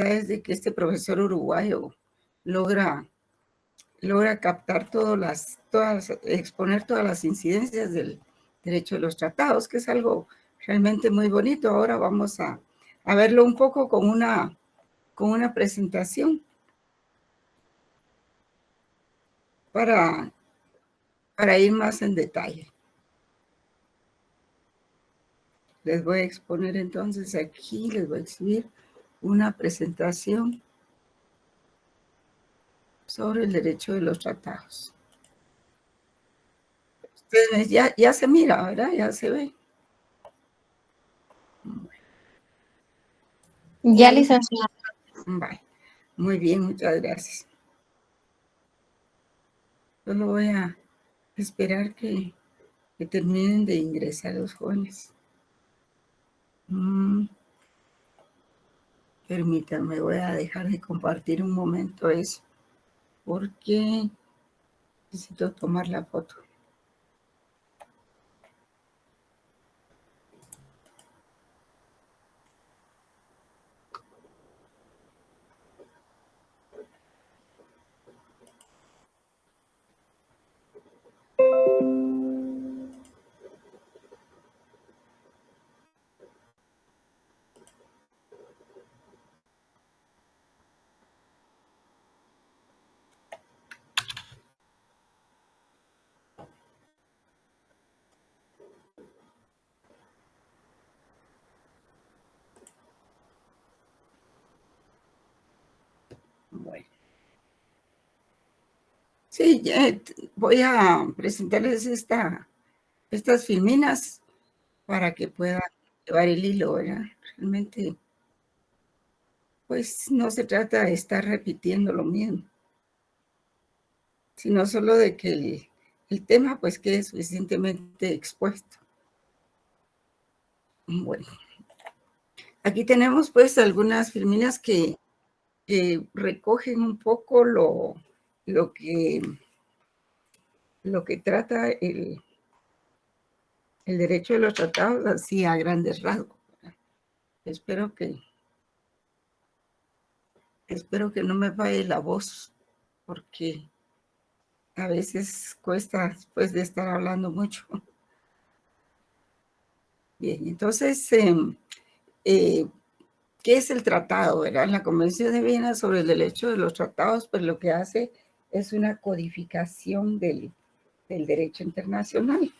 es de que este profesor uruguayo logra captar exponer todas las incidencias del derecho de los tratados, que es algo realmente muy bonito. Ahora vamos a verlo un poco con una presentación para ir más en detalle. Les voy a exponer entonces aquí, les voy a exhibir una presentación sobre el derecho de los tratados. Ustedes ya se mira, ¿verdad? Ya se ve. Ya, licenciada. Vale. Muy bien, muchas gracias. Solo voy a esperar que terminen de ingresar los jóvenes. Permítanme, voy a dejar de compartir un momento eso, porque necesito tomar la foto. Bueno. Sí, voy a presentarles estas filminas para que puedan llevar el hilo, ¿verdad? Realmente, pues no se trata de estar repitiendo lo mismo, sino solo de que el tema pues quede suficientemente expuesto. Bueno, aquí tenemos pues algunas filminas que recogen un poco lo que trata el derecho de los tratados, así a grandes rasgos. Espero que no me falle la voz, porque a veces cuesta después de estar hablando mucho. Bien, entonces, ¿qué es el tratado? ¿Verdad? La Convención de Viena sobre el derecho de los tratados, pues lo que hace es una codificación del derecho internacional,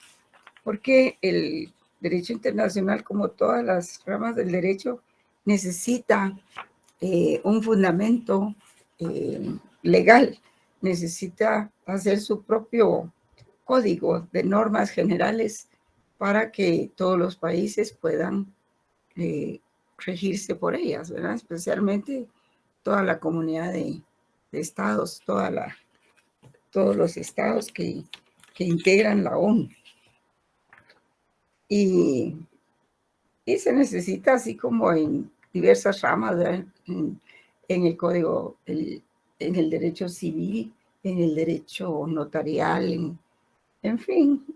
porque el derecho internacional, como todas las ramas del derecho, necesita un fundamento legal, necesita hacer su propio código de normas generales para que todos los países puedan regirse por ellas, ¿verdad? Especialmente toda la comunidad de estados, todos los estados que integran la ONU. Y se necesita, así como en diversas ramas, ¿verdad? En el código, en el derecho civil, en el derecho notarial, en fin,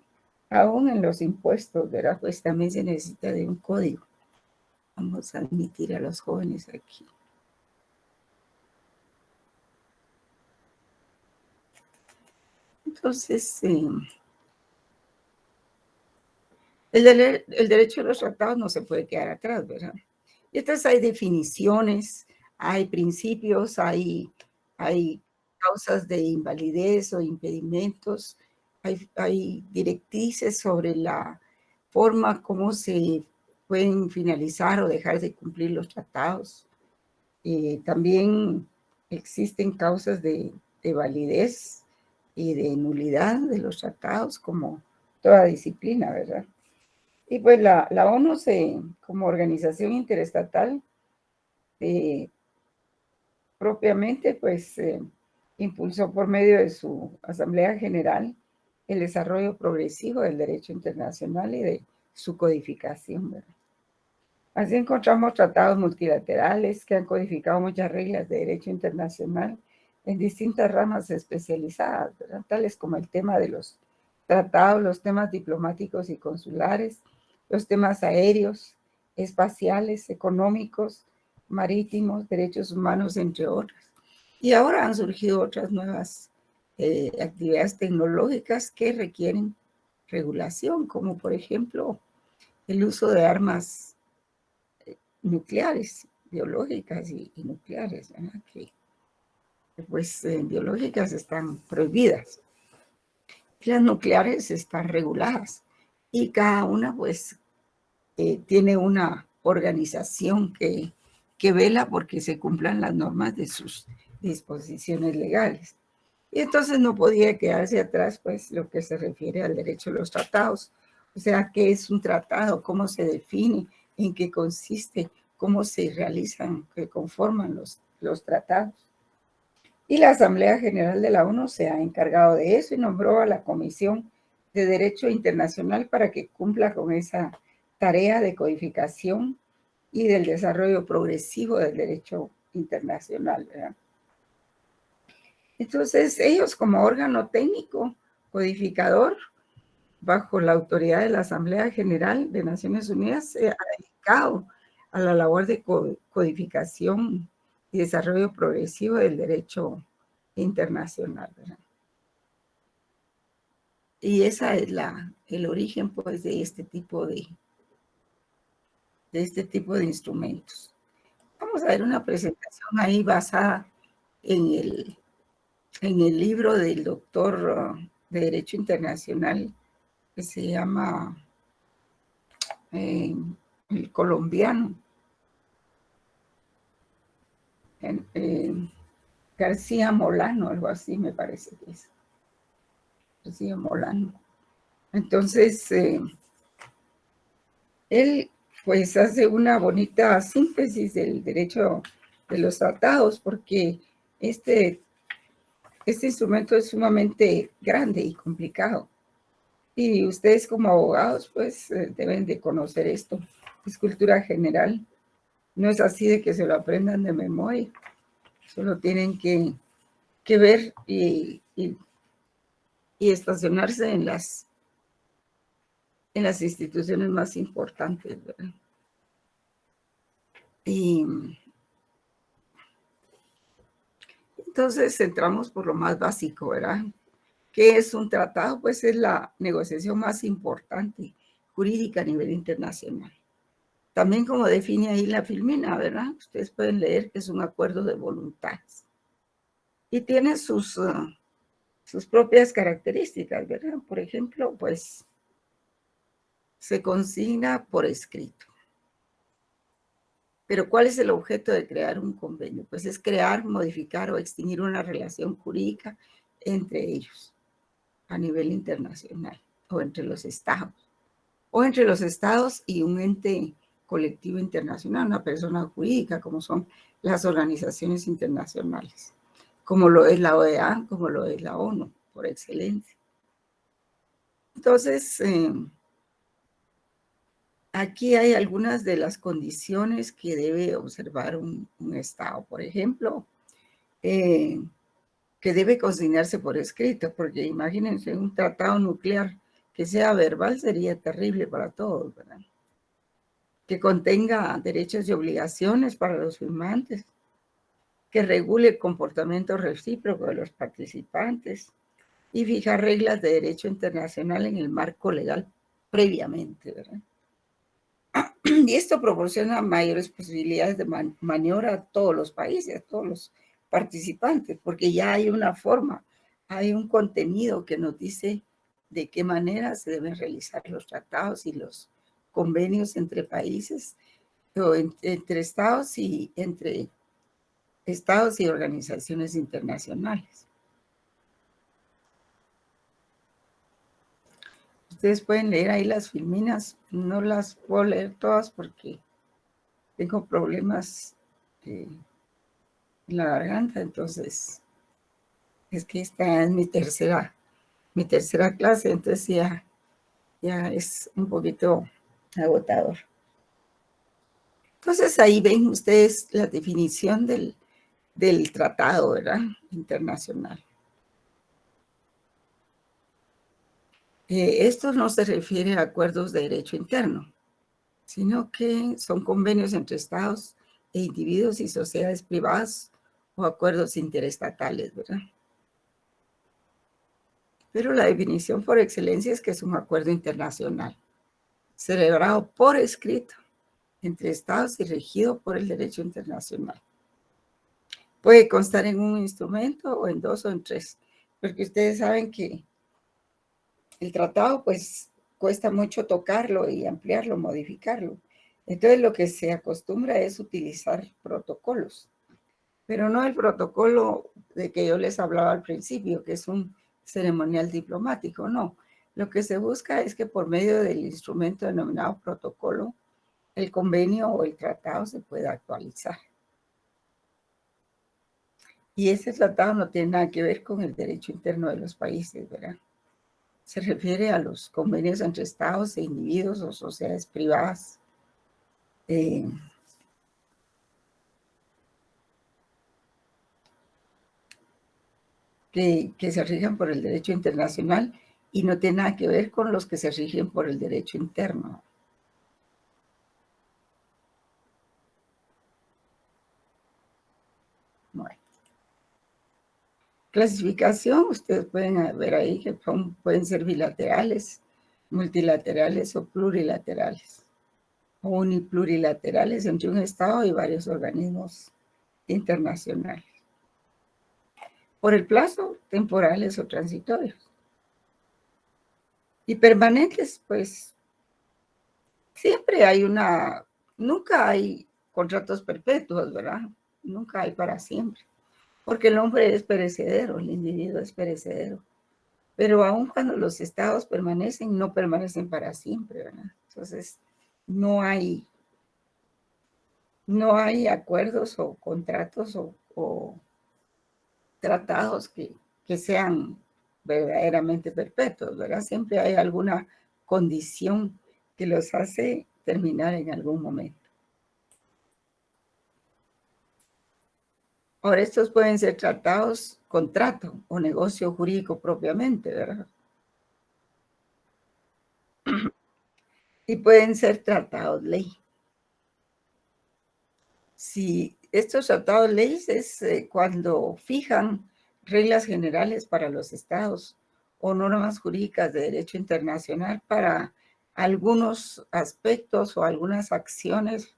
aún en los impuestos, ¿verdad? Pues también se necesita de un código. Vamos a admitir a los jóvenes aquí. Entonces, el derecho de los tratados no se puede quedar atrás, ¿verdad? Y entonces hay definiciones, hay principios, hay causas de invalidez o impedimentos, hay directrices sobre la forma como se pueden finalizar o dejar de cumplir los tratados. También existen causas de validez y de nulidad de los tratados, como toda disciplina, ¿verdad? Y pues la ONU, como organización interestatal, propiamente, pues impulsó por medio de su Asamblea General el desarrollo progresivo del derecho internacional y de su codificación, ¿verdad? Así encontramos tratados multilaterales que han codificado muchas reglas de derecho internacional en distintas ramas especializadas, ¿verdad? Tales como el tema de los tratados, los temas diplomáticos y consulares, los temas aéreos, espaciales, económicos, marítimos, derechos humanos, entre otras. Y ahora han surgido otras nuevas actividades tecnológicas que requieren regulación, como por ejemplo el uso de armas nucleares, biológicas y nucleares, ¿verdad? Que pues biológicas están prohibidas. Las nucleares están reguladas y cada una pues tiene una organización que vela porque se cumplan las normas de sus disposiciones legales. Y entonces no podía quedarse atrás pues lo que se refiere al derecho de los tratados. O sea, ¿qué es un tratado? ¿Cómo se define? ¿En qué consiste? ¿Cómo se realizan? ¿Qué conforman los tratados? Y la Asamblea General de la ONU se ha encargado de eso y nombró a la Comisión de Derecho Internacional para que cumpla con esa tarea de codificación y del desarrollo progresivo del derecho internacional, ¿verdad? Entonces, ellos como órgano técnico codificador, bajo la autoridad de la Asamblea General de Naciones Unidas, se ha dedicado a la labor de codificación y desarrollo progresivo del derecho internacional, ¿verdad? Y esa es el origen, pues, de este tipo de instrumentos. Vamos a ver una presentación ahí basada en el libro del doctor de Derecho Internacional que se llama el colombiano García Molano, algo así me parece que es. García Molano. Entonces, él pues hace una bonita síntesis del derecho de los tratados, porque este instrumento es sumamente grande y complicado. Y ustedes como abogados, pues deben de conocer esto. Es cultura general. No es así de que se lo aprendan de memoria. Solo tienen que ver y estacionarse en las instituciones más importantes, ¿verdad? Y entonces entramos por lo más básico, ¿verdad? ¿Qué es un tratado? Pues es la negociación más importante jurídica a nivel internacional. También como define ahí la Filmina, ¿verdad? Ustedes pueden leer que es un acuerdo de voluntades. Y tiene sus propias características, ¿verdad? Por ejemplo, pues se consigna por escrito. Pero ¿cuál es el objeto de crear un convenio? Pues es crear, modificar o extinguir una relación jurídica entre ellos a nivel internacional o entre los estados y un ente colectivo internacional, una persona jurídica como son las organizaciones internacionales, como lo es la OEA, como lo es la ONU, por excelencia. Entonces, aquí hay algunas de las condiciones que debe observar un Estado. Por ejemplo, que debe consignarse por escrito, porque imagínense un tratado nuclear que sea verbal sería terrible para todos, ¿verdad? Que contenga derechos y obligaciones para los firmantes, que regule el comportamiento recíproco de los participantes y fijar reglas de derecho internacional en el marco legal previamente, ¿verdad? Y esto proporciona mayores posibilidades de maniobra a todos los países, a todos los participantes, porque ya hay una forma, hay un contenido que nos dice de qué manera se deben realizar los tratados y los convenios entre países, o entre estados y entre estados y organizaciones internacionales. Ustedes pueden leer ahí las filminas, no las puedo leer todas porque tengo problemas en la garganta, entonces es que esta es mi tercera clase, entonces ya es un poquito agotador. Entonces ahí ven ustedes la definición del tratado, ¿verdad? Internacional. Esto no se refiere a acuerdos de derecho interno, sino que son convenios entre estados e individuos y sociedades privadas o acuerdos interestatales, ¿verdad? Pero la definición por excelencia es que es un acuerdo internacional, celebrado por escrito entre estados y regido por el derecho internacional. Puede constar en un instrumento o en dos o en tres, porque ustedes saben que el tratado pues cuesta mucho tocarlo y ampliarlo, modificarlo. Entonces lo que se acostumbra es utilizar protocolos, pero no el protocolo de que yo les hablaba al principio, que es un ceremonial diplomático, no. Lo que se busca es que por medio del instrumento denominado protocolo, el convenio o el tratado se pueda actualizar. Y ese tratado no tiene nada que ver con el derecho interno de los países, ¿verdad? Se refiere a los convenios entre estados e individuos o sociedades privadas. Que se rigen por el derecho internacional y no tiene nada que ver con los que se rigen por el derecho interno. Bueno. Clasificación, ustedes pueden ver ahí que pueden ser bilaterales, multilaterales o plurilaterales, o uniplurilaterales entre un Estado y varios organismos internacionales. Por el plazo, temporales o transitorios. Y permanentes, pues siempre hay nunca hay contratos perpetuos, ¿verdad? Nunca hay para siempre, porque el hombre es perecedero, el individuo es perecedero. Pero aun cuando los estados permanecen, no permanecen para siempre, ¿verdad? Entonces, no hay acuerdos o contratos o tratados que sean verdaderamente perpetuos, ¿verdad? Siempre hay alguna condición que los hace terminar en algún momento. Ahora, estos pueden ser tratados, contrato o negocio jurídico propiamente, ¿verdad? Y pueden ser tratados ley. Si estos tratados leyes es cuando fijan reglas generales para los estados o normas jurídicas de derecho internacional para algunos aspectos o algunas acciones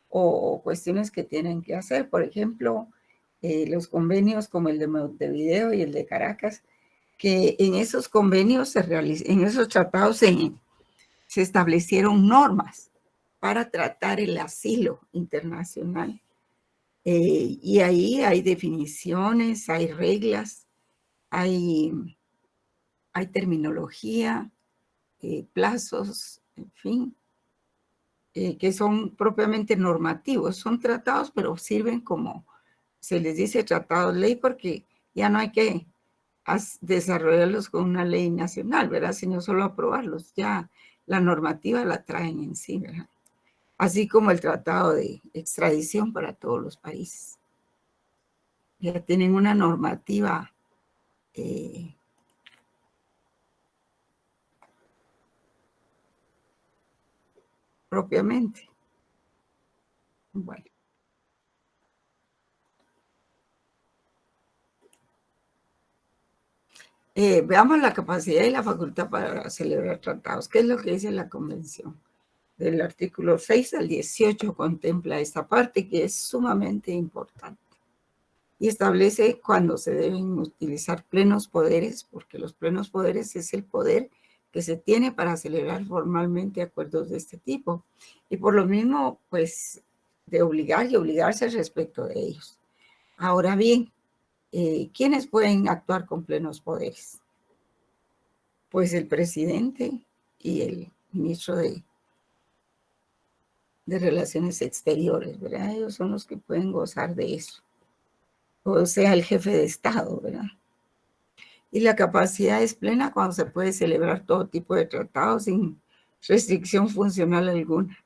o cuestiones que tienen que hacer. Por ejemplo, los convenios como el de Montevideo y el de Caracas, que en esos convenios en esos tratados se establecieron normas para tratar el asilo internacional. Y ahí hay definiciones, hay reglas, hay terminología, plazos, en fin, que son propiamente normativos. Son tratados, pero sirven como, se les dice tratados ley porque ya no hay que desarrollarlos con una ley nacional, ¿verdad? Sino solo aprobarlos. Ya la normativa la traen en sí, ¿verdad? Así como el tratado de extradición para todos los países. Ya tienen una normativa propiamente. Bueno. Veamos la capacidad y la facultad para celebrar tratados. ¿Qué es lo que dice la Convención? Del artículo 6 al 18 contempla esta parte que es sumamente importante y establece cuándo se deben utilizar plenos poderes, porque los plenos poderes es el poder que se tiene para celebrar formalmente acuerdos de este tipo y por lo mismo, pues, de obligar y obligarse respecto de ellos. Ahora bien, ¿quiénes pueden actuar con plenos poderes? Pues el presidente y el ministro de Relaciones Exteriores, ¿verdad? Ellos son los que pueden gozar de eso. O sea, el jefe de Estado, ¿verdad? Y la capacidad es plena cuando se puede celebrar todo tipo de tratados sin restricción funcional alguna.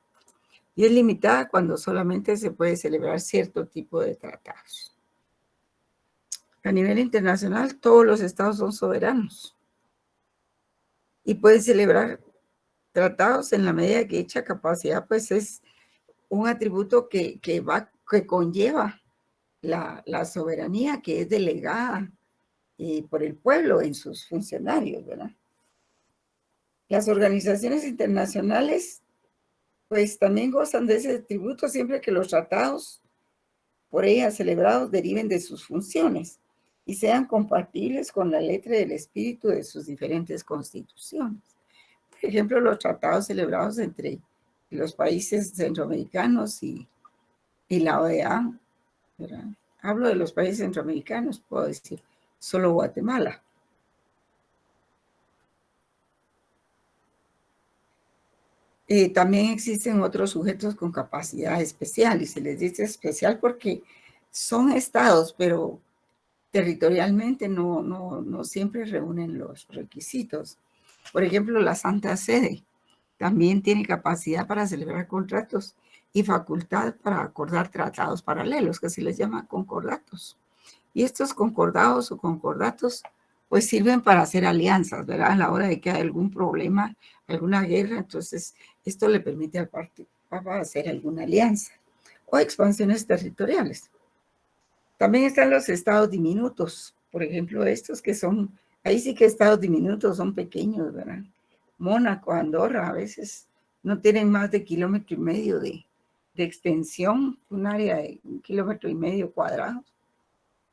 Y es limitada cuando solamente se puede celebrar cierto tipo de tratados. A nivel internacional, todos los estados son soberanos y pueden celebrar tratados en la medida que dicha capacidad pues es un atributo que va que conlleva la soberanía que es delegada por el pueblo en sus funcionarios, ¿verdad? Las organizaciones internacionales, pues también gozan de ese tributo siempre que los tratados por ellas celebrados deriven de sus funciones y sean compatibles con la letra y el espíritu de sus diferentes constituciones. Por ejemplo, los tratados celebrados entre los países centroamericanos y la OEA, ¿verdad? Hablo de los países centroamericanos, puedo decir, solo Guatemala. También existen otros sujetos con capacidad especial, y se les dice especial porque son estados, pero territorialmente no siempre reúnen los requisitos. Por ejemplo, la Santa Sede también tiene capacidad para celebrar contratos y facultad para acordar tratados paralelos, que se les llama concordatos. Y estos concordados o concordatos pues sirven para hacer alianzas, ¿verdad? A la hora de que hay algún problema, alguna guerra, entonces esto le permite al Papa hacer alguna alianza o expansiones territoriales. También están los estados diminutos, por ejemplo, estos que son, ahí sí que estados diminutos son pequeños, ¿verdad? Mónaco, Andorra, a veces no tienen más de 1,5 kilómetros de extensión, un área de 1,5 kilómetros cuadrados,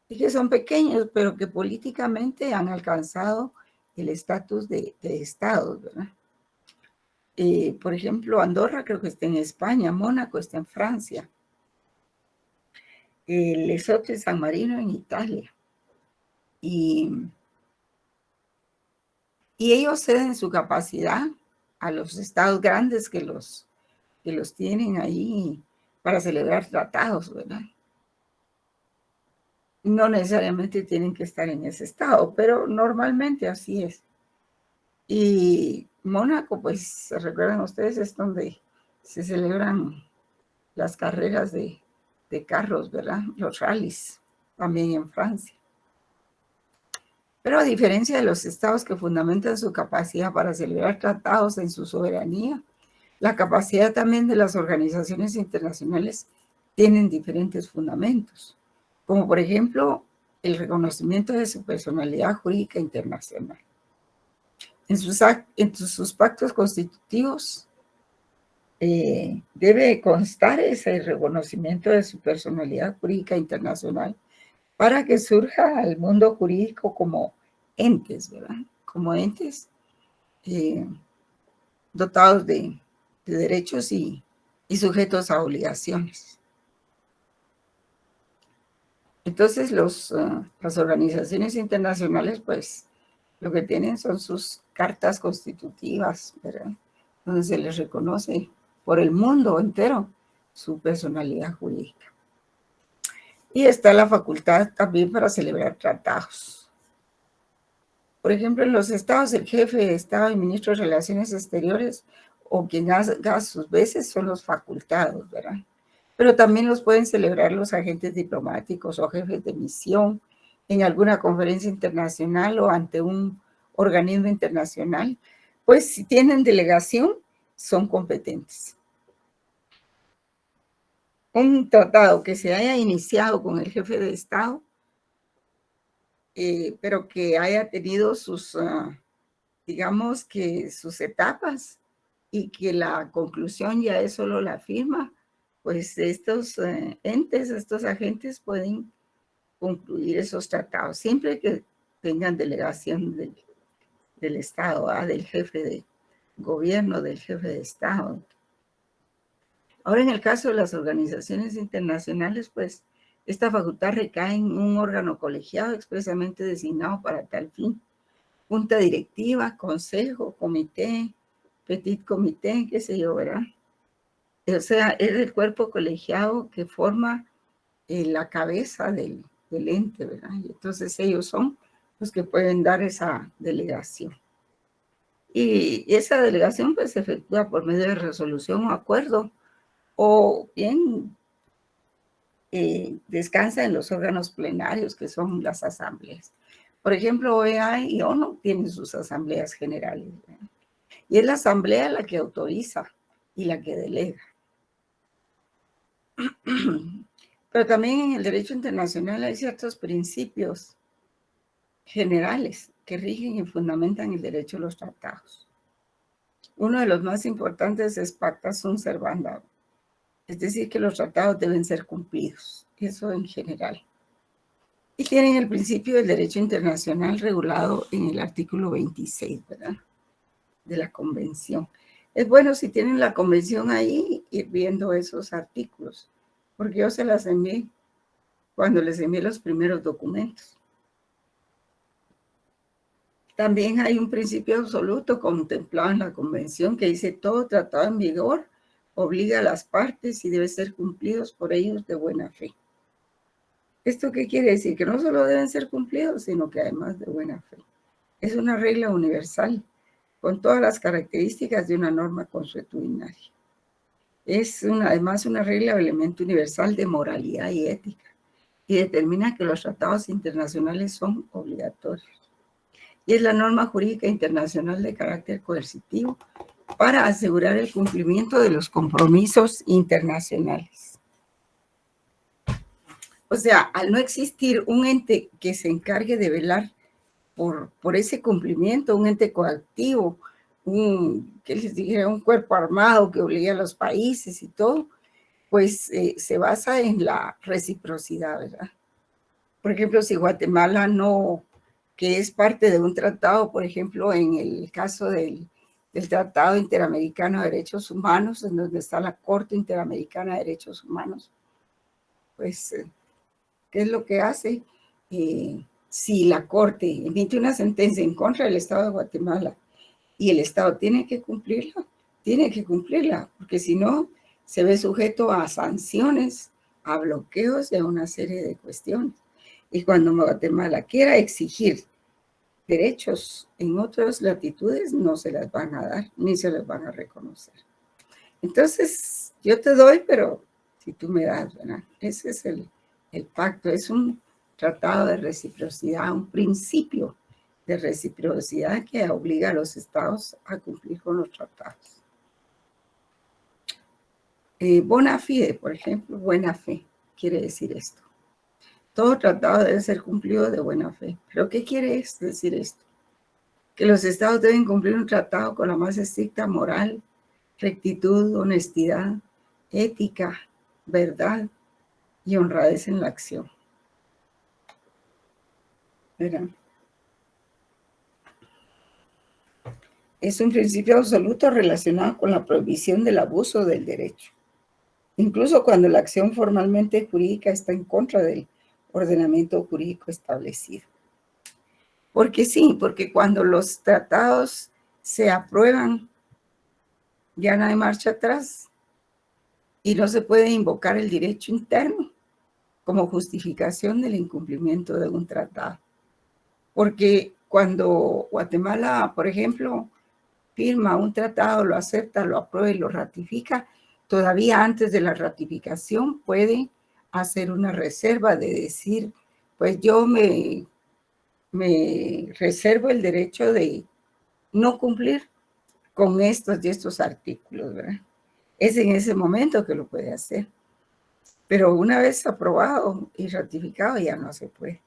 y que son pequeños, pero que políticamente han alcanzado el estatus de estados, ¿verdad? Por ejemplo, Andorra creo que está en España, Mónaco está en Francia, Lesoto y San Marino en Italia. Y ellos ceden su capacidad a los estados grandes que los tienen ahí para celebrar tratados, ¿verdad? No necesariamente tienen que estar en ese estado, pero normalmente así es. Y Mónaco, pues, ¿se recuerdan ustedes? Es donde se celebran las carreras de carros, ¿verdad? Los rallies, también en Francia. Pero a diferencia de los estados que fundamentan su capacidad para celebrar tratados en su soberanía, la capacidad también de las organizaciones internacionales tienen diferentes fundamentos, como por ejemplo el reconocimiento de su personalidad jurídica internacional. En sus pactos constitutivos debe constar ese reconocimiento de su personalidad jurídica internacional para que surja al mundo jurídico como entes, ¿verdad? Como entes dotados de derechos y sujetos a obligaciones. Entonces, las organizaciones internacionales, pues, lo que tienen son sus cartas constitutivas, ¿verdad? Donde se les reconoce por el mundo entero su personalidad jurídica. Y está la facultad también para celebrar tratados. Por ejemplo, en los estados, el jefe de Estado y ministro de Relaciones Exteriores o quien haga sus veces son los facultados, ¿verdad? Pero también los pueden celebrar los agentes diplomáticos o jefes de misión en alguna conferencia internacional o ante un organismo internacional. Pues si tienen delegación, son competentes. Un tratado que se haya iniciado con el jefe de Estado, pero que haya tenido sus, digamos que sus etapas y que la conclusión ya es solo la firma, pues estos entes, estos agentes pueden concluir esos tratados, siempre que tengan delegación del Estado, del jefe de gobierno, del jefe de Estado. Ahora, en el caso de las organizaciones internacionales, pues esta facultad recae en un órgano colegiado expresamente designado para tal fin. Junta directiva, consejo, comité, petit comité, qué sé yo, ¿verdad? O sea, es el cuerpo colegiado que forma la cabeza del ente, ¿verdad? Y entonces ellos son los que pueden dar esa delegación. Y esa delegación pues se efectúa por medio de resolución o acuerdo, o bien descansa en los órganos plenarios que son las asambleas. Por ejemplo, OEA y ONU tienen sus asambleas generales, ¿verdad? Y es la asamblea la que autoriza y la que delega. Pero también en el derecho internacional hay ciertos principios generales que rigen y fundamentan el derecho a los tratados. Uno de los más importantes es pacta sunt servanda, es decir, que los tratados deben ser cumplidos, eso en general. Y tienen el principio del derecho internacional regulado en el artículo 26, ¿verdad?, de la convención. Es bueno, si tienen la convención ahí, ir viendo esos artículos, porque yo se las envié cuando les envié los primeros documentos. También hay un principio absoluto contemplado en la convención que dice: todo tratado en vigor obliga a las partes y debe ser cumplidos por ellos de buena fe. ¿Esto qué quiere decir? Que no solo deben ser cumplidos, sino que además de buena fe. Es una regla universal, con todas las características de una norma consuetudinaria. Es además una regla o elemento universal de moralidad y ética, y determina que los tratados internacionales son obligatorios. Y es la norma jurídica internacional de carácter coercitivo para asegurar el cumplimiento de los compromisos internacionales. O sea, al no existir un ente que se encargue de velar por ese cumplimiento, un ente coactivo, que les dijera, un cuerpo armado que obliga a los países y todo, pues se basa en la reciprocidad, ¿verdad? Por ejemplo, si Guatemala no, que es parte de un tratado, por ejemplo, en el caso del Tratado Interamericano de Derechos Humanos, en donde está la Corte Interamericana de Derechos Humanos, pues, ¿qué es lo que hace? Si la Corte emite una sentencia en contra del Estado de Guatemala y el Estado tiene que cumplirla, porque si no, se ve sujeto a sanciones, a bloqueos y a una serie de cuestiones. Y cuando Guatemala quiera exigir derechos en otras latitudes, no se las van a dar, ni se las van a reconocer. Entonces, yo te doy, pero si tú me das, ¿verdad? Ese es el pacto, es un tratado de reciprocidad, un principio de reciprocidad que obliga a los estados a cumplir con los tratados. Bona fide, por ejemplo, buena fe, quiere decir esto. Todo tratado debe ser cumplido de buena fe. ¿Pero qué quiere decir esto? Que los estados deben cumplir un tratado con la más estricta moral, rectitud, honestidad, ética, verdad y honradez en la acción. ¿Verdad? Es un principio absoluto relacionado con la prohibición del abuso del derecho, incluso cuando la acción formalmente jurídica está en contra del ordenamiento jurídico establecido. Porque sí, porque cuando los tratados se aprueban, ya no hay marcha atrás y no se puede invocar el derecho interno como justificación del incumplimiento de un tratado. Porque cuando Guatemala, por ejemplo, firma un tratado, lo acepta, lo aprueba y lo ratifica, todavía antes de la ratificación puede hacer una reserva de decir, pues yo me reservo el derecho de no cumplir con estos y estos artículos, ¿verdad? Es en ese momento que lo puede hacer. Pero una vez aprobado y ratificado ya no se puede,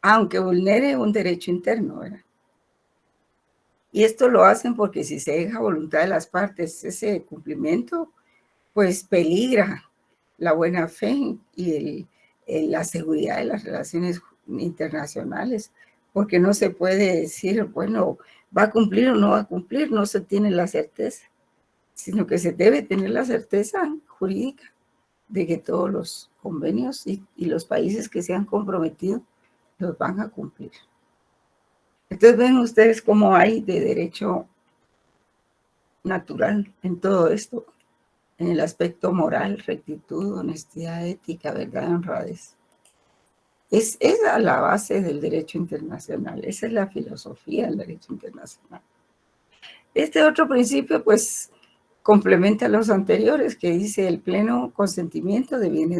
aunque vulnere un derecho interno, ¿verdad? Y esto lo hacen porque si se deja voluntad de las partes ese cumplimiento, pues peligra la buena fe y la seguridad de las relaciones internacionales, porque no se puede decir, bueno, va a cumplir o no va a cumplir, no se tiene la certeza, sino que se debe tener la certeza jurídica de que todos los convenios y los países que se han comprometido los van a cumplir. Entonces ven ustedes cómo hay de derecho natural en todo esto, en el aspecto moral, rectitud, honestidad, ética, verdad, honradez. Es esa la base del derecho internacional, esa es la filosofía del derecho internacional. Este otro principio, pues, complementa los anteriores, que dice el pleno consentimiento deviene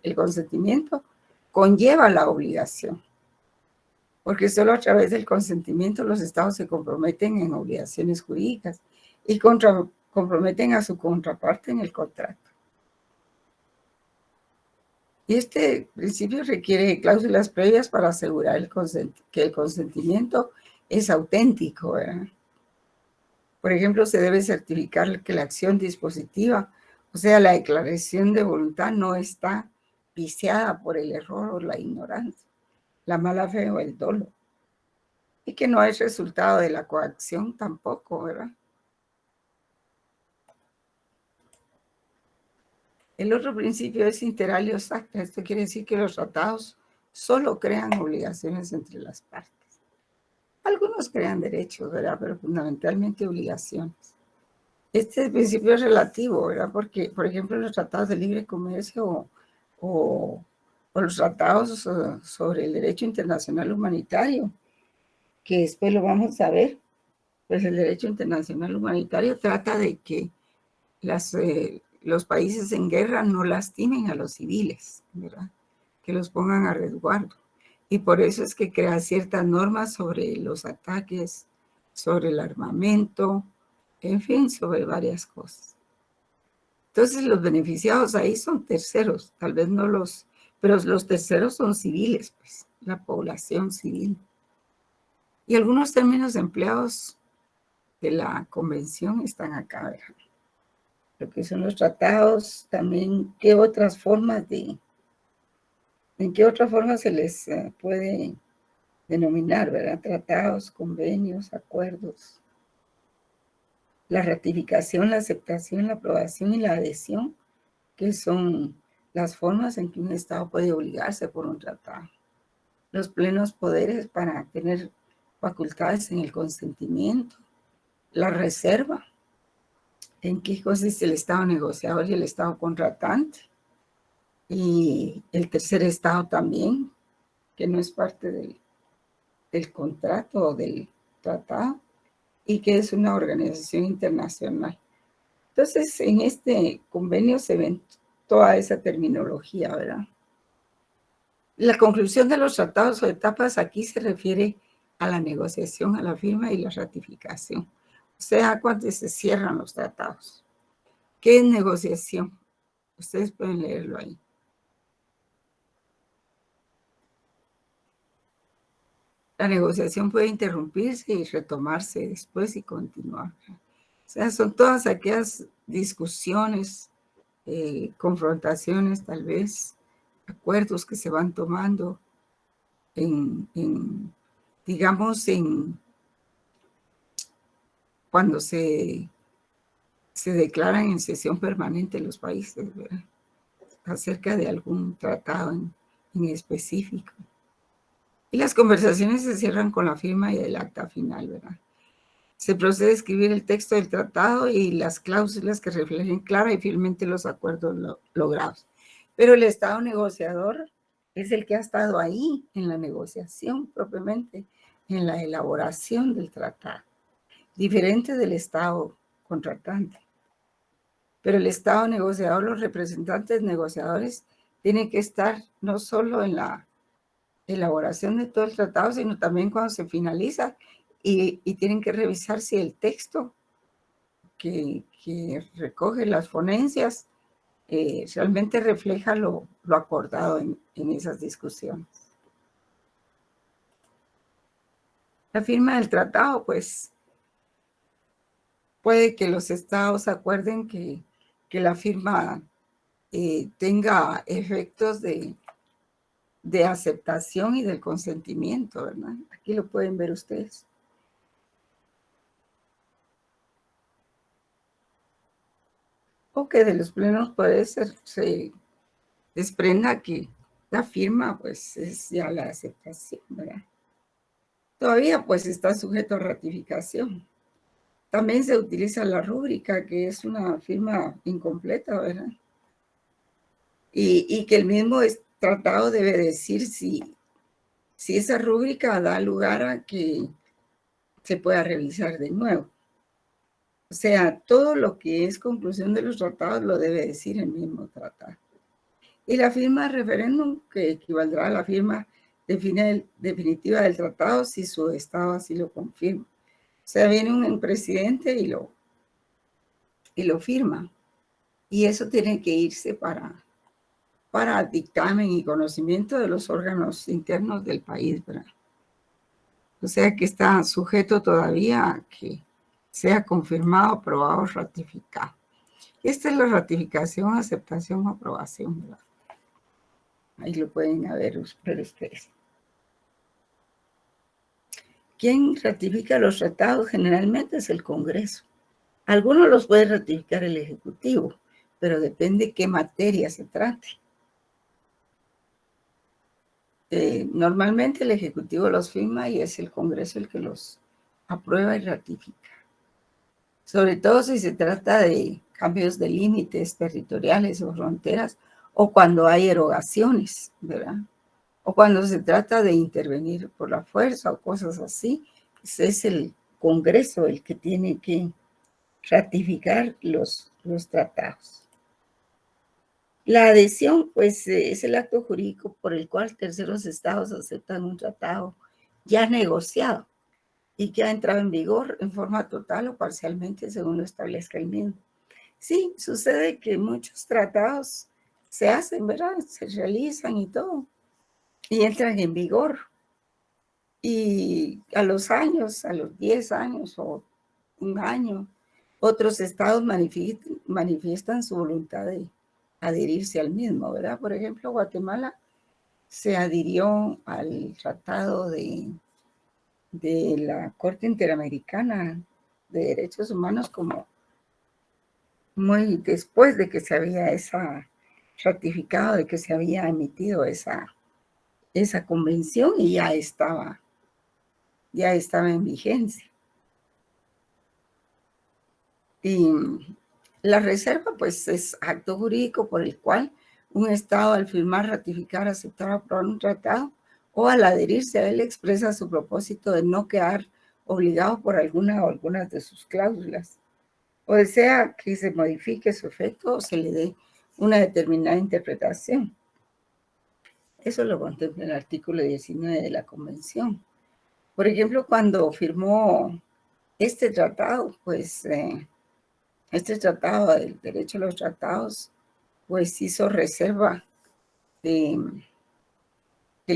el consentimiento conlleva la obligación, porque solo a través del consentimiento los estados se comprometen en obligaciones jurídicas y comprometen a su contraparte en el contrato. Y este principio requiere cláusulas previas para asegurar que el consentimiento es auténtico, ¿verdad? Por ejemplo, se debe certificar que la acción dispositiva, o sea, la declaración de voluntad, no está viciada por el error o la ignorancia, la mala fe o el dolo. Y que no es resultado de la coacción tampoco, ¿verdad? El otro principio es inter alios acta. Esto quiere decir que los tratados solo crean obligaciones entre las partes. Algunos crean derechos, ¿verdad? Pero fundamentalmente obligaciones. Este principio es relativo, ¿verdad? Porque, por ejemplo, los tratados de libre comercio o los tratados sobre el derecho internacional humanitario, que después lo vamos a ver, pues el derecho internacional humanitario trata de que los países en guerra no lastimen a los civiles, ¿verdad? Que los pongan a resguardo. Y por eso es que crea ciertas normas sobre los ataques, sobre el armamento, en fin, sobre varias cosas. Entonces los beneficiados ahí son terceros, tal vez no pero los terceros son civiles, pues, la población civil. Y algunos términos empleados de la convención están acá, ¿verdad? Lo que son los tratados, también en qué otras formas se les puede denominar, ¿verdad? Tratados, convenios, acuerdos. La ratificación, la aceptación, la aprobación y la adhesión, que son las formas en que un Estado puede obligarse por un tratado. Los plenos poderes para tener facultades en el consentimiento. La reserva, en qué consiste el Estado negociador y el Estado contratante. Y el tercer Estado también, que no es parte del contrato o del tratado, y que es una organización internacional. Entonces, en este convenio se ven toda esa terminología, ¿verdad? La conclusión de los tratados o etapas aquí se refiere a la negociación, a la firma y la ratificación. O sea, cuando se cierran los tratados. ¿Qué es negociación? Ustedes pueden leerlo ahí. La negociación puede interrumpirse y retomarse después y continuar. O sea, son todas aquellas discusiones, confrontaciones tal vez, acuerdos que se van tomando digamos, cuando se declaran en sesión permanente los países, ¿verdad? Acerca de algún tratado en específico. Y las conversaciones se cierran con la firma y el acta final, ¿verdad? Se procede a escribir el texto del tratado y las cláusulas que reflejen clara y firmemente los acuerdos logrados. Pero el Estado negociador es el que ha estado ahí en la negociación propiamente, en la elaboración del tratado, diferente del Estado contratante. Pero el Estado negociador, los representantes negociadores, tienen que estar no solo en la elaboración de todo el tratado, sino también cuando se finaliza y tienen que revisar si el texto que recoge las ponencias realmente refleja lo acordado en esas discusiones. La firma del tratado, pues, puede que los estados acuerden que la firma tenga efectos de aceptación y del consentimiento, ¿verdad? Aquí lo pueden ver ustedes. O que de los plenos poderes se desprenda que la firma, pues, es ya la aceptación, ¿verdad? Todavía, pues, está sujeto a ratificación. También se utiliza la rúbrica, que es una firma incompleta, ¿verdad? Y que el mismo tratado debe decir si esa rúbrica da lugar a que se pueda revisar de nuevo. O sea, todo lo que es conclusión de los tratados lo debe decir el mismo tratado. Y la firma de referéndum, que equivaldrá a la firma definitiva del tratado si su Estado así lo confirma. O sea, viene un presidente y lo firma. Y eso tiene que irse para para dictamen y conocimiento de los órganos internos del país, ¿verdad? O sea que está sujeto todavía a que sea confirmado, aprobado, ratificado. Esta es la ratificación, aceptación o aprobación, ¿verdad? Ahí lo pueden ver ustedes. ¿Quién ratifica los tratados? Generalmente es el Congreso. Algunos los puede ratificar el Ejecutivo, pero depende qué materia se trate. Normalmente el Ejecutivo los firma y es el Congreso el que los aprueba y ratifica. Sobre todo si se trata de cambios de límites territoriales o fronteras, o cuando hay erogaciones, ¿verdad? O cuando se trata de intervenir por la fuerza o cosas así, pues es el Congreso el que tiene que ratificar los tratados. La adhesión, pues, es el acto jurídico por el cual terceros estados aceptan un tratado ya negociado y que ha entrado en vigor en forma total o parcialmente según lo establezca el mismo. Sí, sucede que muchos tratados se hacen, ¿verdad? Se realizan y todo, y entran en vigor. Y a los años, a los 10 años o un año, otros estados manifiestan su voluntad de adherirse al mismo, ¿verdad? Por ejemplo, Guatemala se adhirió al tratado de la Corte Interamericana de Derechos Humanos como muy después de que se había ratificado, de que se había emitido esa convención y ya estaba en vigencia. Y la reserva, pues, es acto jurídico por el cual un Estado, al firmar, ratificar, aceptar o aprobar un tratado, o al adherirse a él, expresa su propósito de no quedar obligado por alguna o algunas de sus cláusulas, o desea que se modifique su efecto o se le dé una determinada interpretación. Eso lo contempla el artículo 19 de la Convención. Por ejemplo, cuando firmó este tratado, pues este tratado del derecho a los tratados, pues hizo reserva del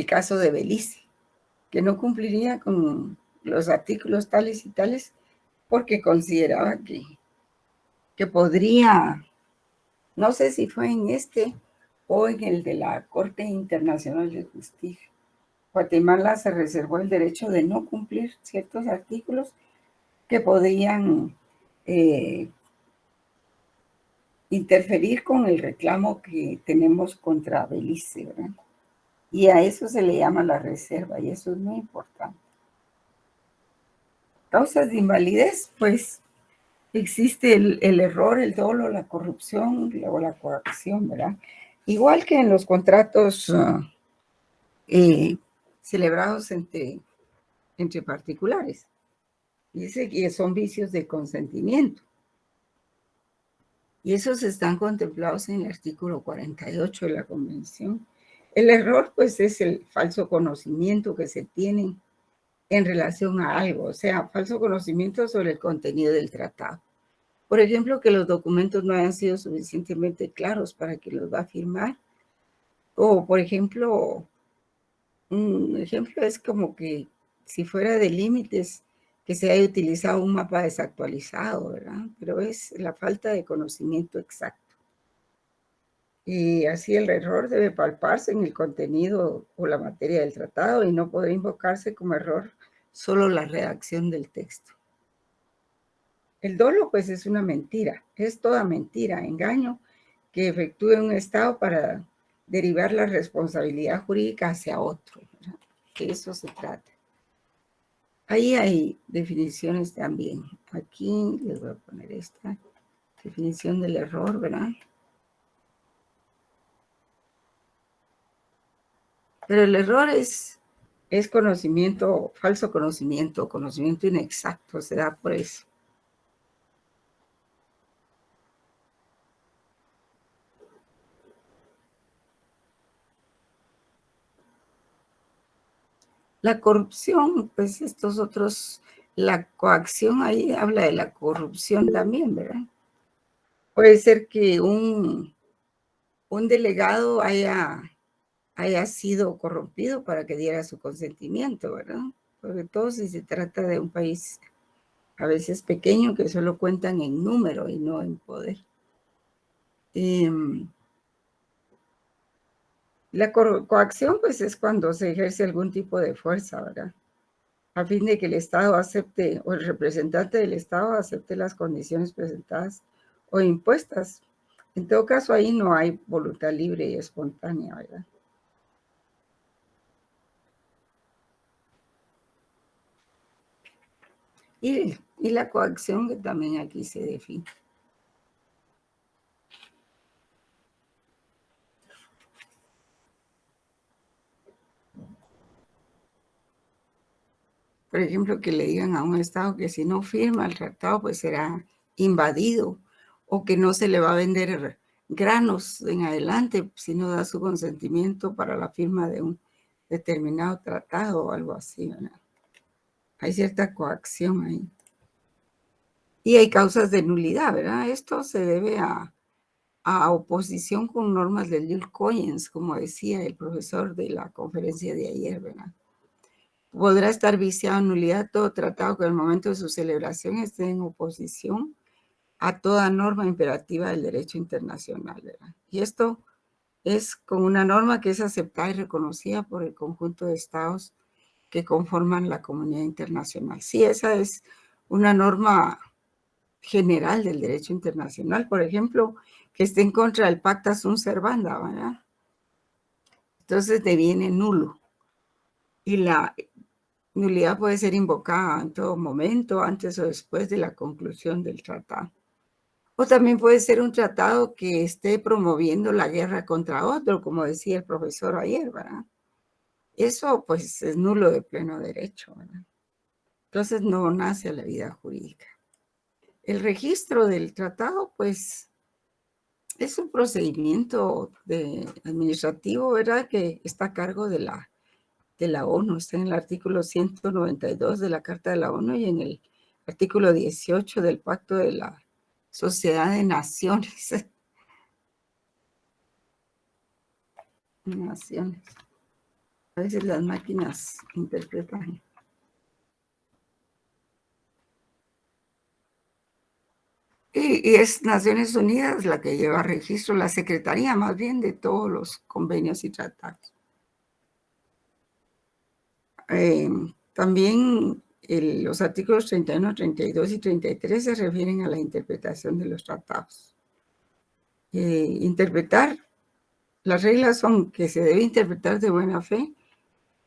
caso de Belice, que no cumpliría con los artículos tales y tales porque consideraba que podría, no sé si fue en este o en el de la Corte Internacional de Justicia. Guatemala se reservó el derecho de no cumplir ciertos artículos que podían interferir con el reclamo que tenemos contra Belice, ¿verdad? Y a eso se le llama la reserva, y eso es muy importante. Causas de invalidez, pues existe el error, el dolo, la corrupción o la coacción, ¿verdad? Igual que en los contratos celebrados entre particulares. Dice que son vicios de consentimiento. Y esos están contemplados en el artículo 48 de la Convención. El error, pues, es el falso conocimiento que se tiene en relación a algo, o sea, falso conocimiento sobre el contenido del tratado. Por ejemplo, que los documentos no hayan sido suficientemente claros para quien los va a firmar. O, por ejemplo, un ejemplo es como que si fuera de límites, que se haya utilizado un mapa desactualizado, ¿verdad? Pero es la falta de conocimiento exacto. Y así el error debe palparse en el contenido o la materia del tratado y no puede invocarse como error solo la redacción del texto. El dolo, pues, es una mentira, es toda mentira, engaño que efectúe un Estado para derivar la responsabilidad jurídica hacia otro, ¿verdad? De eso se trata. Ahí hay definiciones también. Aquí les voy a poner esta definición del error, ¿verdad? Pero el error es conocimiento, falso conocimiento, conocimiento inexacto, se da por eso. La corrupción, pues estos otros, la coacción, ahí habla de la corrupción también, ¿verdad? Puede ser que un un delegado haya sido corrompido para que diera su consentimiento, ¿verdad? Sobre todo si se trata de un país a veces pequeño que solo cuentan en número y no en poder. La coacción, pues, es cuando se ejerce algún tipo de fuerza, ¿verdad? A fin de que el Estado acepte, o el representante del Estado acepte las condiciones presentadas o impuestas. En todo caso, ahí no hay voluntad libre y espontánea, ¿verdad? Y la coacción, que también aquí se define. Por ejemplo, que le digan a un Estado que si no firma el tratado, pues será invadido, o que no se le va a vender granos en adelante si no da su consentimiento para la firma de un determinado tratado o algo así, ¿verdad? Hay cierta coacción ahí. Y hay causas de nulidad, ¿verdad? Esto se debe a oposición con normas del Jules Collins, como decía el profesor de la conferencia de ayer, ¿verdad? Podrá estar viciado en nulidad todo tratado que al momento de su celebración esté en oposición a toda norma imperativa del derecho internacional, ¿verdad? Y esto es con una norma que es aceptada y reconocida por el conjunto de estados que conforman la comunidad internacional. Sí, esa es una norma general del derecho internacional, por ejemplo, que esté en contra del pacta sunt servanda, ¿verdad? Entonces deviene nulo. Y la nulidad puede ser invocada en todo momento, antes o después de la conclusión del tratado. O también puede ser un tratado que esté promoviendo la guerra contra otro, como decía el profesor ayer, ¿verdad? Eso pues es nulo de pleno derecho, ¿verdad? Entonces no nace a la vida jurídica. El registro del tratado pues es un procedimiento administrativo, ¿verdad? Que está a cargo de la ONU, está en el artículo 192 de la Carta de la ONU y en el artículo 18 del Pacto de la Sociedad de Naciones. Naciones. A veces las máquinas interpretan. Y es Naciones Unidas la que lleva registro, la secretaría más bien de todos los convenios y tratados. También los artículos 31, 32 y 33 se refieren a la interpretación de los tratados. Interpretar, las reglas son que se debe interpretar de buena fe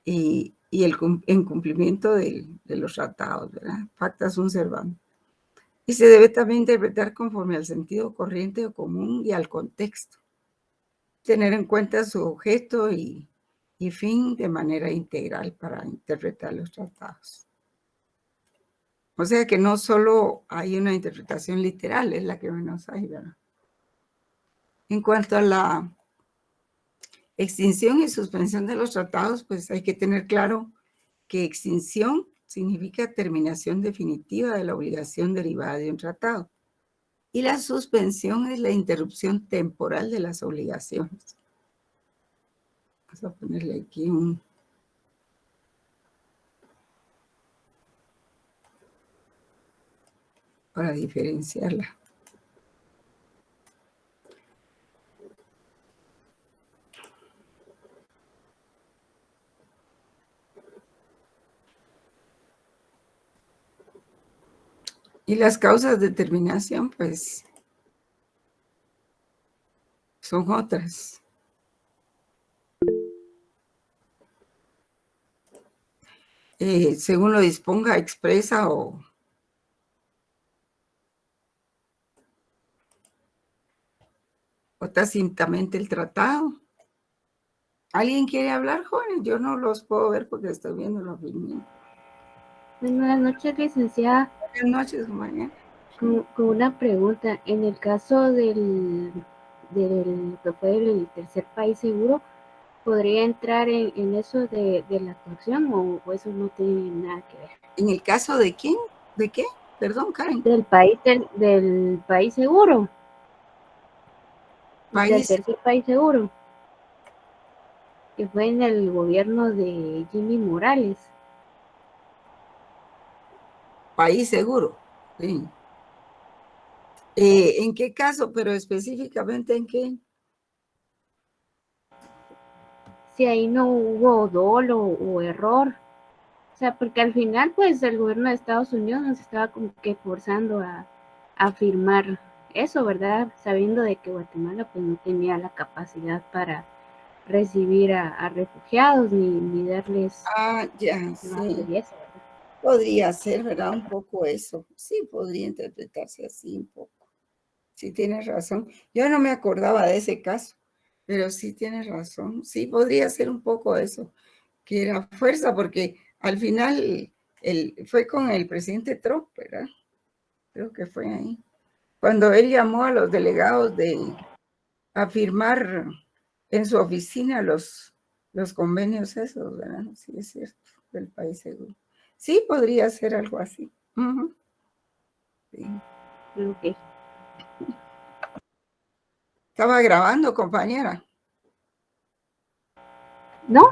y en cumplimiento de los tratados, ¿verdad? Pacta sunt servanda. Y se debe también interpretar conforme al sentido corriente o común y al contexto. Tener en cuenta su objeto y fin de manera integral para interpretar los tratados. O sea que no solo hay una interpretación literal, es la que menos hay, ¿verdad? En cuanto a la extinción y suspensión de los tratados, pues hay que tener claro que extinción significa terminación definitiva de la obligación derivada de un tratado. Y la suspensión es la interrupción temporal de las obligaciones. Vamos a ponerle aquí para diferenciarla. Y las causas de terminación, pues, son otras. Según lo disponga, expresa o tácitamente el tratado. ¿Alguien quiere hablar, jóvenes? Yo no los puedo ver porque estoy viendo los filmes. Buenas noches, licenciada. Buenas noches, mañana. Con una pregunta, en el caso del que fue el tercer país seguro, ¿podría entrar en eso de la coacción o eso no tiene nada que ver? ¿En el caso de quién? ¿De qué? Perdón, Karen. Del país seguro. País, tercer país seguro, que fue en el gobierno de Jimmy Morales. país seguro. Sí. ¿En qué caso? Pero específicamente en qué. Si ahí no hubo dolo o error. O sea, porque al final, pues el gobierno de Estados Unidos nos estaba como que forzando a firmar eso, ¿verdad? Sabiendo de que Guatemala pues no tenía la capacidad para recibir a refugiados ni darles Ah, ya, trabajo sí. y eso, ¿verdad? Podría ser, ¿verdad? Un poco eso. Sí, podría interpretarse así un poco. Sí, tienes razón. Yo no me acordaba de ese caso, pero sí tienes razón. Sí, podría ser un poco eso, que era fuerza, porque al final fue con el presidente Trump, ¿verdad? Creo que fue ahí. Cuando él llamó a los delegados a firmar en su oficina los convenios esos, ¿verdad? Sí, es cierto, del país seguro. Sí, podría ser algo así. Uh-huh. Sí. Ok. Estaba grabando, compañera. No,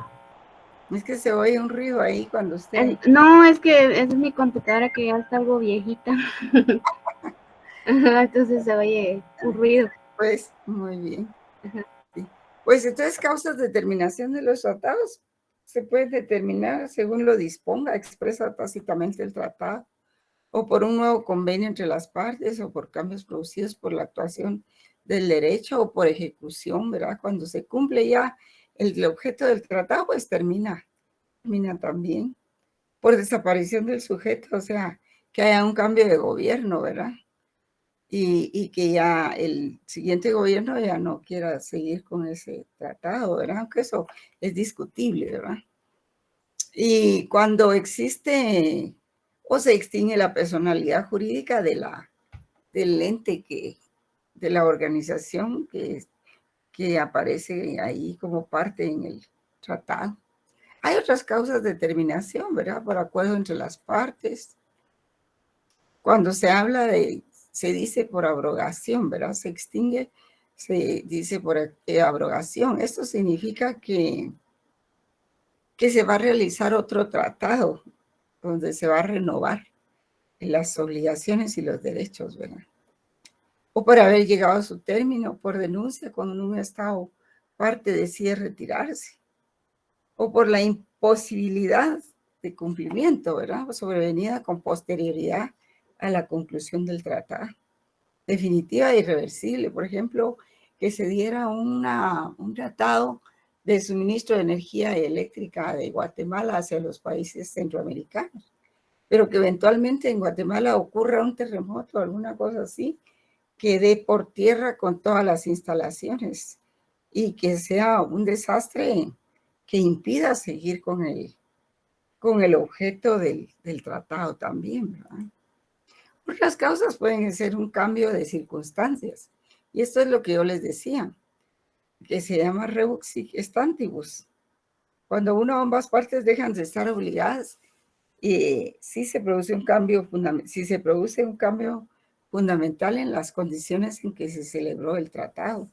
Es que se oye un ruido ahí cuando usted... no, es que es mi computadora que ya está algo viejita. Entonces se oye un ruido. Pues, muy bien. Sí. Pues entonces, causas de terminación de los tratados se pueden determinar según lo disponga, expresa tácitamente el tratado, o por un nuevo convenio entre las partes, o por cambios producidos por la actuación del derecho, o por ejecución, ¿verdad? Cuando se cumple ya el objeto del tratado, pues termina también. Por desaparición del sujeto, o sea, que haya un cambio de gobierno, ¿verdad? Y que ya el siguiente gobierno ya no quiera seguir con ese tratado, ¿verdad? Aunque eso es discutible, ¿verdad? Y cuando existe o se extingue la personalidad jurídica del ente de la organización que aparece ahí como parte en el tratado. Hay otras causas de terminación, ¿verdad? Por acuerdo entre las partes. Cuando se habla se dice por abrogación, ¿verdad? Se extingue, se dice por abrogación. Esto significa que se va a realizar otro tratado donde se va a renovar las obligaciones y los derechos, ¿verdad? O por haber llegado a su término por denuncia cuando un Estado parte decide retirarse, o por la imposibilidad de cumplimiento, ¿verdad? Sobrevenida con posterioridad a la conclusión del tratado. Definitiva e irreversible, por ejemplo, que se diera un tratado de suministro de energía eléctrica de Guatemala hacia los países centroamericanos, pero que eventualmente en Guatemala ocurra un terremoto o alguna cosa así, que dé por tierra con todas las instalaciones y que sea un desastre que impida seguir con el objeto del tratado también, ¿verdad? Otras causas pueden ser un cambio de circunstancias. Y esto es lo que yo les decía, que se llama rebus sic stantibus. Cuando una o ambas partes dejan de estar obligadas, sí se produce un cambio fundamental en las condiciones en que se celebró el tratado.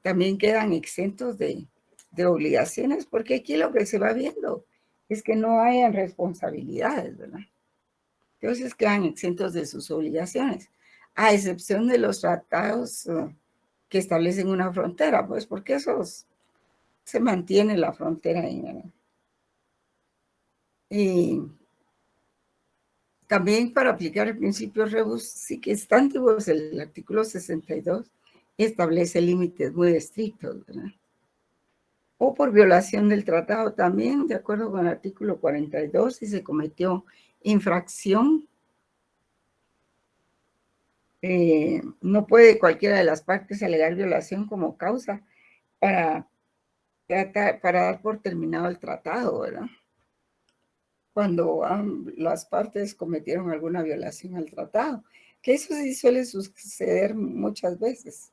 También quedan exentos de obligaciones, porque aquí lo que se va viendo es que no hayan responsabilidades, ¿verdad? Entonces quedan exentos de sus obligaciones, a excepción de los tratados que establecen una frontera, pues porque esos se mantiene la frontera ahí, ¿verdad? Y también para aplicar el principio rebus sic stantibus, el artículo 62 establece límites muy estrictos, ¿verdad? O por violación del tratado también, de acuerdo con el artículo 42, si se cometió infracción, no puede cualquiera de las partes alegar violación como causa para dar por terminado el tratado, ¿verdad? Cuando las partes cometieron alguna violación al tratado, que eso sí suele suceder muchas veces,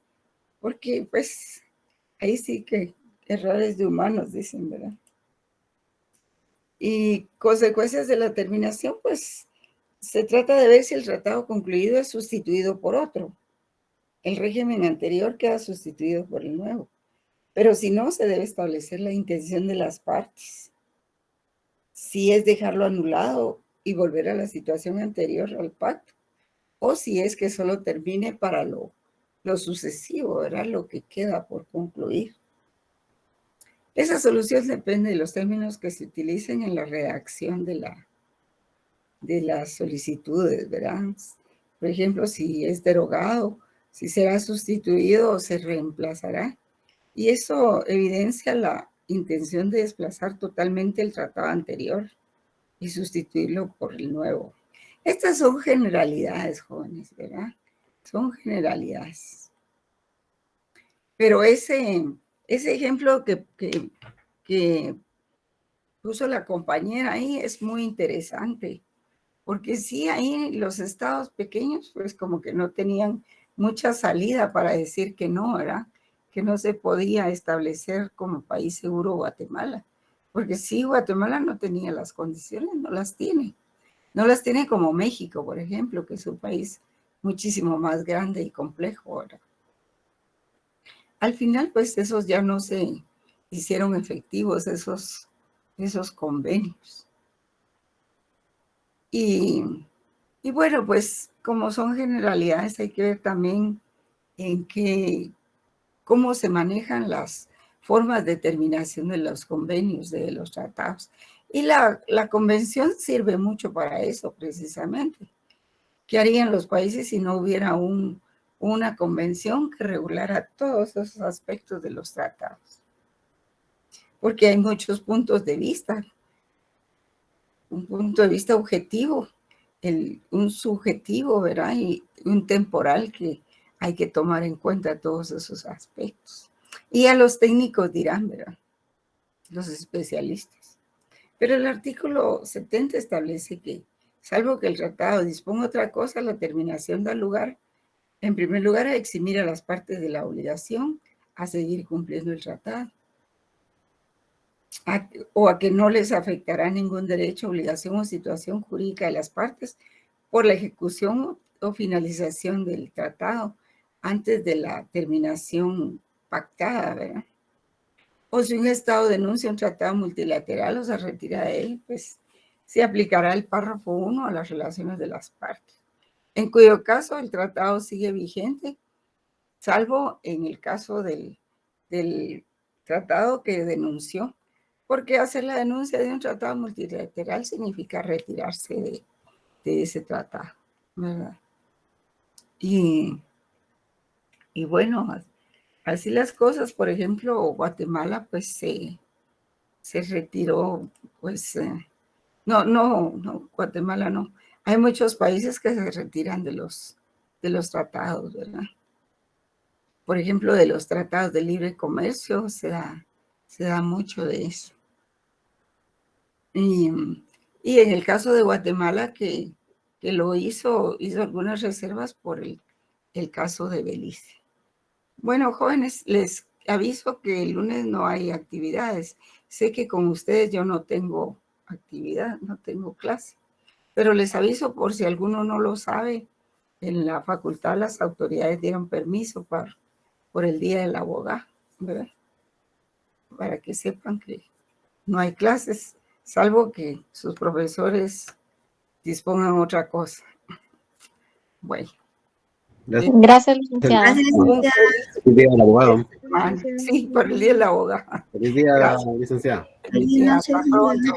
porque pues ahí sí que errores de humanos, dicen, ¿verdad? Y consecuencias de la terminación, pues se trata de ver si el tratado concluido es sustituido por otro, el régimen anterior queda sustituido por el nuevo. Pero si no, se debe establecer la intención de las partes. Si es dejarlo anulado y volver a la situación anterior al pacto, o si es que solo termine para lo sucesivo, ¿verdad? Lo que queda por concluir. Esa solución depende de los términos que se utilicen en la redacción de las solicitudes, ¿verdad? Por ejemplo, si es derogado, si será sustituido o se reemplazará. Y eso evidencia la intención de desplazar totalmente el tratado anterior y sustituirlo por el nuevo. Estas son generalidades, jóvenes, ¿verdad? Son generalidades. Pero ese ejemplo que puso la compañera ahí es muy interesante, porque sí, ahí los estados pequeños, pues como que no tenían mucha salida para decir que no, ¿verdad? Que no se podía establecer como país seguro Guatemala, porque sí, Guatemala no tenía las condiciones, no las tiene. No las tiene como México, por ejemplo, que es un país muchísimo más grande y complejo ahora. Al final, pues esos ya no se hicieron efectivos, esos convenios. Y bueno, pues como son generalidades, hay que ver también cómo se manejan las formas de terminación de los convenios, de los tratados. Y la convención sirve mucho para eso, precisamente. ¿Qué harían los países si no hubiera una convención que regulara todos esos aspectos de los tratados? Porque hay muchos puntos de vista. Un punto de vista objetivo, un subjetivo, ¿verdad? Y un temporal que hay que tomar en cuenta todos esos aspectos. Y a los técnicos dirán, ¿verdad? Los especialistas. Pero el artículo 70 establece que, salvo que el tratado disponga otra cosa, la terminación da lugar, en primer lugar, a eximir a las partes de la obligación a seguir cumpliendo el tratado, o a que no les afectará ningún derecho, obligación o situación jurídica de las partes por la ejecución o finalización del tratado antes de la terminación pactada, ¿verdad? O si un Estado denuncia un tratado multilateral o se retira de él, pues se aplicará el párrafo 1 a las relaciones de las partes, en cuyo caso el tratado sigue vigente, salvo en el caso del tratado que denunció, porque hacer la denuncia de un tratado multilateral significa retirarse de ese tratado, ¿verdad? Y bueno, así las cosas. Por ejemplo, Guatemala pues se retiró, pues no, Guatemala no. Hay muchos países que se retiran de los tratados, ¿verdad? Por ejemplo, de los tratados de libre comercio se da mucho de eso. Y en el caso de Guatemala, que lo hizo algunas reservas por el caso de Belice. Bueno, jóvenes, les aviso que el lunes no hay actividades. Sé que con ustedes yo no tengo actividad, no tengo clase, pero les aviso por si alguno no lo sabe. En la facultad las autoridades dieron permiso por el Día del Abogado, ¿verdad? Para que sepan que no hay clases, salvo que sus profesores dispongan otra cosa. Bueno. Gracias, licenciada. Feliz día del abogado. Sí, por el Día del Abogado. Feliz día, licenciada. Hasta pronto.